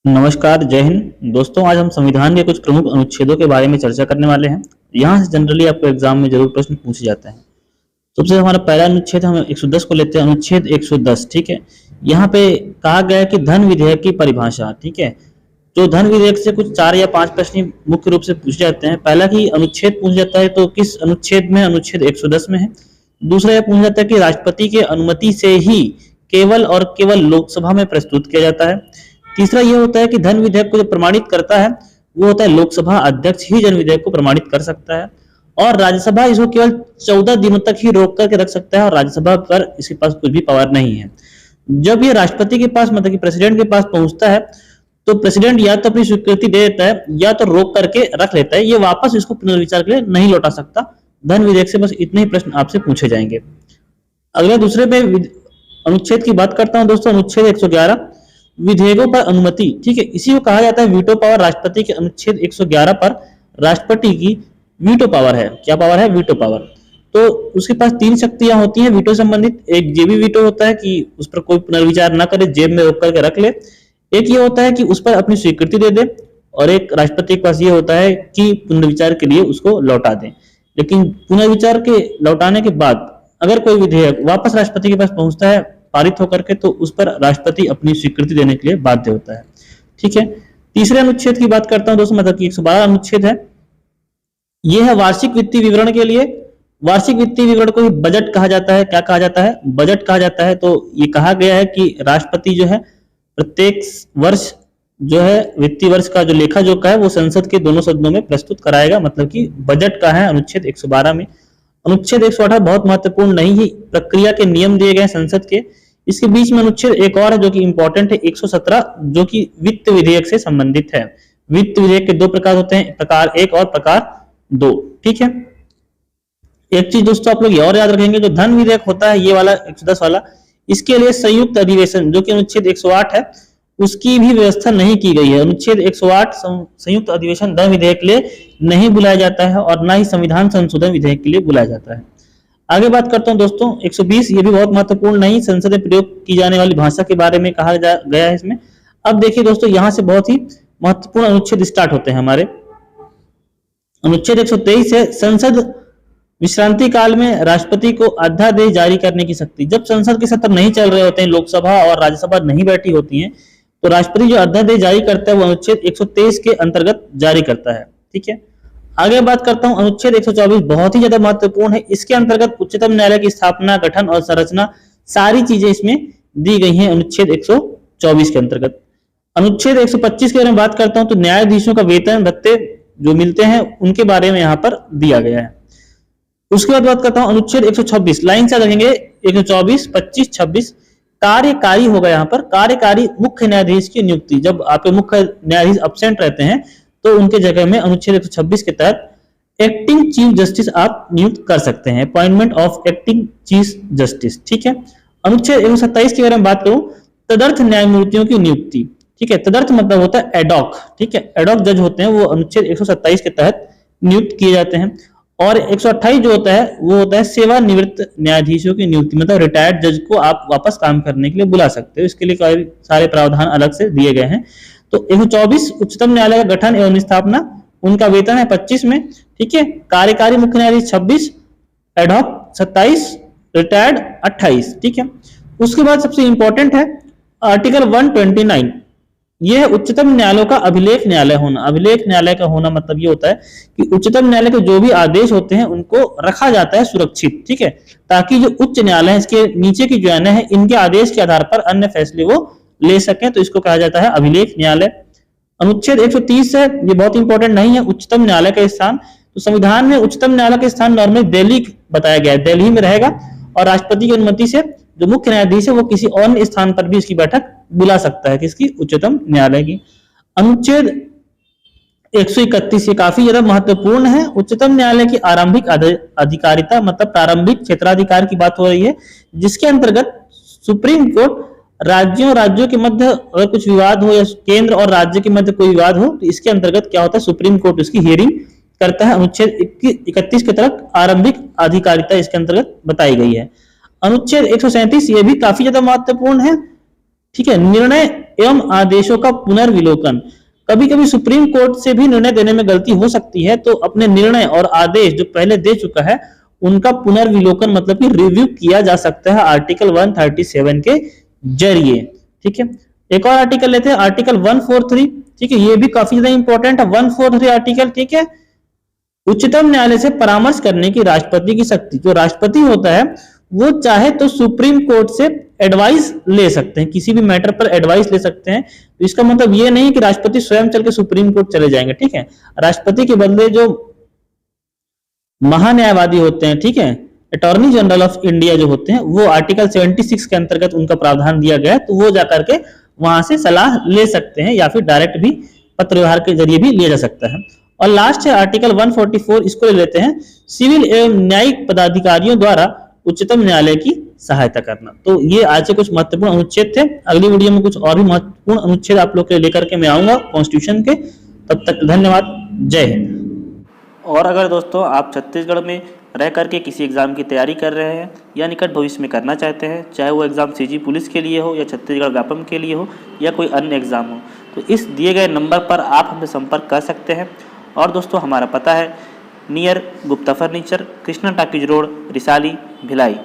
नमस्कार, जय हिंद। दोस्तों, आज हम संविधान के कुछ प्रमुख अनुच्छेदों के बारे में चर्चा करने वाले हैं। यहाँ से जनरली आपको एग्जाम में जरूर प्रश्न पूछे जाते हैं। सबसे हमारा पहला अनुच्छेद हम 110 को लेते हैं। अनुच्छेद 110, ठीक है। यहाँ पे कहा गया है कि धन विधेयक की परिभाषा, ठीक है। जो धन विधेयक से कुछ 4 या 5 प्रश्न मुख्य रूप से पूछे जाते हैं। पहला कि अनुच्छेद पूछ जाता है तो किस अनुच्छेद में, अनुच्छेद 110 में है। दूसरा यह पूछा जाता है कि राष्ट्रपति के अनुमति से ही केवल और केवल लोकसभा में प्रस्तुत किया जाता है। तीसरा यह होता है कि धन विधेयक को जो प्रमाणित करता है वो होता है लोकसभा अध्यक्ष ही धन विधेयक को प्रमाणित कर सकता है, और राज्यसभा इसको केवल 14 दिनों तक ही रोक करके रख सकता है, और राज्यसभा पर इसके पास कुछ भी पावर नहीं है। जब ये राष्ट्रपति के पास, मतलब कि प्रेसिडेंट के पास पहुंचता है, तो प्रेसिडेंट या तो अपनी स्वीकृति दे देता है या तो रोक करके रख लेता है। ये वापस इसको पुनर्विचार के लिए नहीं लौटा सकता। धन विधेयक से बस इतने ही प्रश्न आपसे पूछे जाएंगे। अगले दूसरे पे अनुच्छेद की बात करता हूं दोस्तों। अनुच्छेद 111, विधेयकों पर अनुमति, ठीक है। इसी को कहा जाता है वीटो पावर। राष्ट्रपति के अनुच्छेद 111 पर राष्ट्रपति की वीटो पावर है। क्या पावर है? Veto power. तो उसके पास 3 शक्तियां होती हैं वीटो संबंधित। एक जेबी वीटो होता है कि उस पर कोई पुनर्विचार ना करे, जेब में रोक करके रख ले। एक ये होता है कि उस पर अपनी स्वीकृति दे दे, और एक राष्ट्रपति के पास ये होता है कि पुनर्विचार के लिए उसको लौटा दे। लेकिन पुनर्विचार के लौटाने के बाद अगर कोई विधेयक वापस राष्ट्रपति के पास पहुंचता है पारित होकर के, तो उस पर राष्ट्रपति अपनी स्वीकृति देने के लिए बाध्य होता है, ठीक है। तीसरे अनुच्छेद की बात करता हूं दोस्तों, मतलब कि 112 अनुच्छेद है। यह है वार्षिक वित्तीय विवरण के लिए। वार्षिक वित्तीय विवरण को ही बजट कहा जाता है। क्या कहा जाता है? बजट कहा जाता है। तो ये कहा गया है कि राष्ट्रपति जो है प्रत्येक वर्ष जो है वित्तीय वर्ष का जो लेखा जोखा है वो संसद के दोनों सदनों में प्रस्तुत कराएगा, मतलब कि बजट का है अनुच्छेद 112 में। अनुच्छेद 118 बहुत महत्वपूर्ण नहीं ही प्रक्रिया के नियम दिए गए संसद के। इसके बीच में अनुच्छेद एक और है जो कि इंपॉर्टेंट है, 117, जो कि वित्त विधेयक से संबंधित है। वित्त विधेयक के 2 प्रकार होते हैं, प्रकार 1 और प्रकार 2, ठीक है। एक चीज दोस्तों आप लोग ये और याद रखेंगे, जो धन विधेयक होता है ये वाला 110 वाला, इसके लिए संयुक्त अधिवेशन जो कि अनुच्छेद 108 है उसकी भी व्यवस्था नहीं की गई है। अनुच्छेद 108 संयुक्त अधिवेशन धन विधेयक के लिए नहीं बुलाया जाता है, और ना ही संविधान संशोधन विधेयक के लिए बुलाया जाता है। आगे बात करता हूं दोस्तों 120, ये भी बहुत महत्वपूर्ण नहीं, संसद में प्रयोग की जाने वाली भाषा के बारे में कहा गया है इसमें। अब देखिए दोस्तों, यहां से बहुत ही महत्वपूर्ण अनुच्छेद स्टार्ट होते हैं हमारे। अनुच्छेद 123 है, संसद विश्रांति काल में राष्ट्रपति को अध्यादेश जारी करने की शक्ति। जब संसद के सत्र नहीं चल रहे होते हैं, लोकसभा और राज्यसभा नहीं बैठी होती हैं, तो राष्ट्रपति जो अध्यादेश जारी करता है वो अनुच्छेद 123 के अंतर्गत जारी करता है, ठीक है। आगे बात करता हूं अनुच्छेद 124, बहुत ही ज्यादा महत्वपूर्ण है। इसके अंतर्गत उच्चतम न्यायालय की स्थापना, गठन और संरचना सारी चीजें इसमें दी गई हैं अनुच्छेद 124 के अंतर्गत। अनुच्छेद 125 के बारे में बात करता हूं तो न्यायाधीशों का वेतन भत्ते जो मिलते हैं उनके बारे में यहाँ पर दिया गया है। उसके बाद बात करता हूं अनुच्छेद 126, लाइन से रखेंगे 124, 25, 26। कार्यकारी होगा यहाँ पर, कार्यकारी मुख्य न्यायाधीश की नियुक्ति। जब आपके मुख्य न्यायाधीश अब्सेंट रहते हैं तो उनके जगह में अनुच्छेद 126 के तहत एक्टिंग चीफ जस्टिस आप नियुक्त कर सकते हैं, appointment of acting chief justice, ठीक है। अनुच्छेद 127 के बारे में बात करूं, तदर्थ न्यायमूर्तियों की नियुक्ति, ठीक है। तदर्थ मतलब होता है एडॉक, ठीक है। एडॉक जज होते हैं वो अनुच्छेद 127 के तहत नियुक्त किए जाते हैं। और 128 जो होता है वो होता है सेवानिवृत्त न्यायाधीशों की नियुक्ति, मतलब रिटायर्ड जज को आप वापस काम करने के लिए बुला सकते हो। इसके लिए कई सारे प्रावधान अलग से दिए गए हैं। तो 124 उच्चतम न्यायालय का गठन एवं स्थापना, उनका वेतन है 25 में, ठीक है। कार्यकारी मुख्य न्यायाधीश 26, एडॉक 27, रिटायर्ड 28, ठीक है। उसके बाद सबसे इंपॉर्टेंट है आर्टिकल 129, यह उच्चतम न्यायालयों का अभिलेख न्यायालय होना। अभिलेख न्यायालय का होना मतलब ये होता है कि उच्चतम न्यायालय के जो भी आदेश होते हैं उनको रखा जाता है सुरक्षित, ठीक है, ताकि जो उच्च न्यायालय है इसके नीचे की जो है इनके आदेश के आधार पर अन्य फैसले वो ले सकें, तो इसको कहा जाता है अभिलेख न्यायालय। अनुच्छेद 130 है, ये बहुत इंपॉर्टेंट नहीं है, उच्चतम न्यायालय का स्थान। तो संविधान में उच्चतम न्यायालय का स्थान नॉर्मली दिल्ली बताया गया है, दिल्ली में रहेगा, और राष्ट्रपति की अनुमति से जो मुख्य न्यायाधीश है वो किसी अन्य स्थान पर भी इसकी बैठक बुला सकता है, किसकी? उच्चतम न्यायालय की। अनुच्छेद 131 ये काफी ज्यादा महत्वपूर्ण है। उच्चतम न्यायालय की आरंभिक अधिकारिता, मतलब प्रारंभिक क्षेत्राधिकार की बात हो रही है, जिसके अंतर्गत सुप्रीम कोर्ट राज्यों के मध्य अगर कुछ विवाद हो या केंद्र और राज्य के मध्य कोई विवाद हो तो इसके अंतर्गत क्या होता है, सुप्रीम कोर्ट उसकी हियरिंग करता है। अनुच्छेद 31 के तहत आरंभिक अधिकारिता इसके अंतर्गत बताई गई है। अनुच्छेद 137 ये भी काफी ज्यादा महत्वपूर्ण है, ठीक है, निर्णय एवं आदेशों का पुनर्विलोकन, कभी कभी सुप्रीम कोर्ट से भी निर्णय देने में गलती हो सकती है, तो अपने निर्णय और आदेश जो पहले दे चुका है उनका पुनर्विलोकन मतलब कि रिव्यू किया जा सकता है आर्टिकल 137 के जरिए। ठीक है, एक और आर्टिकल लेते हैं, आर्टिकल 143। ठीक है, ये भी काफी ज्यादा इंपॉर्टेंट है 143 आर्टिकल। ठीक है, उच्चतम न्यायालय से परामर्श करने की राष्ट्रपति की शक्ति, जो राष्ट्रपति होता है वो चाहे तो सुप्रीम कोर्ट से एडवाइस ले सकते हैं, किसी भी मैटर पर एडवाइस ले सकते हैं। तो इसका मतलब ये नहीं कि राष्ट्रपति स्वयं चल के सुप्रीम कोर्ट चले जाएंगे। ठीक है, राष्ट्रपति के बदले जो महान्यायवादी होते हैं, ठीक है, अटॉर्नी जनरल ऑफ इंडिया जो होते हैं, वो आर्टिकल 76 के अंतर्गत उनका प्रावधान दिया गया है, तो वो जाकर के वहां से सलाह ले सकते हैं या फिर डायरेक्ट भी पत्र व्यवहार के जरिए भी लिया जा सकता है। और लास्ट है आर्टिकल 144, इसको ले लेते हैं, सिविल एवं न्यायिक पदाधिकारियों द्वारा उच्चतम न्यायालय की सहायता करना। तो ये आज के कुछ महत्वपूर्ण अनुच्छेद थे। अगली वीडियो में कुछ और भी महत्वपूर्ण अनुच्छेद आप लोग के लेकर के मैं आऊंगा कॉन्स्टिट्यूशन के। तब तक धन्यवाद, जय हिंद। और अगर दोस्तों आप छत्तीसगढ़ में रह करके किसी एग्ज़ाम की तैयारी कर रहे हैं या निकट भविष्य में करना चाहते हैं, चाहे वो एग्ज़ाम सीजी पुलिस के लिए हो या छत्तीसगढ़ व्यापम के लिए हो या कोई अन्य एग्ज़ाम हो, तो इस दिए गए नंबर पर आप हमसे संपर्क कर सकते हैं। और दोस्तों हमारा पता है near Gupta furniture, Krishna talkies road, Risali, Bhilai.